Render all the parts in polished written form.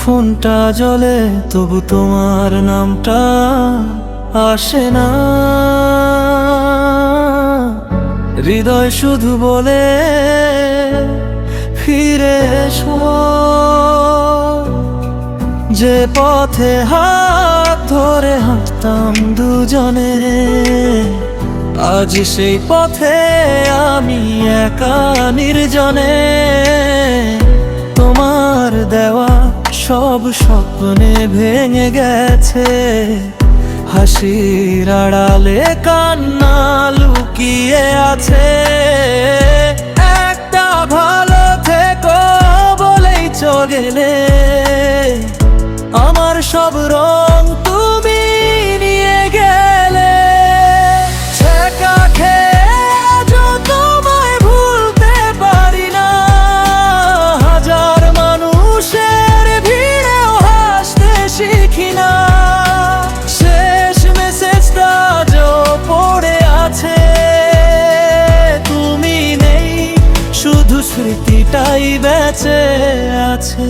ফোনটা জ্বলে তবু তোমার নামটা আসে না। হৃদয় শুধু বলে ফিরে এসো। যে পথে হাত ধরে হাঁটতাম দুজনে, আজ সেই পথে আমি একা নির্জনে। তোমার দেওয়া সব স্বপ্নে ভেঙে গেছে, হাসির আড়ালে কান্না লুকিয়ে আছে। একটা ভালো থেকো বলেই চলে আমার সব রং তুমি নিয়ে গেলে। ছেঁকা খেয়ে আজও তোমায় ভুলতে পারি না, হাজার মানুষের ভিড়েও হাসতে শিখি না। শেষ মেসেজটা আজও পড়ে আছে, তুমি নেই শুধু স্মৃতিটাই বেঁচে আছে।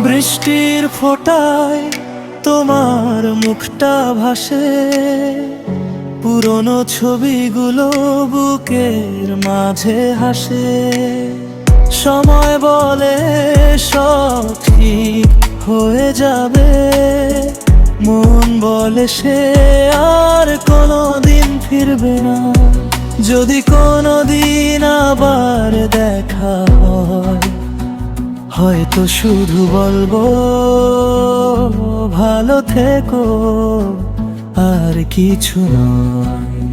বৃষ্টির ফোঁটায় তোমার মুখটা ভাসে, পুরনো ছবিগুলো বুকের মাঝে হাসে। সময় বলে সব ঠিক হয়ে যাবে, মন বলে সে আর কোনোদিন ফিরবে না। যদি কোনোদিন আবার দেখা হয়, হয়তো শুধু বলবো ভালো থেকো, আর কিছু নয়।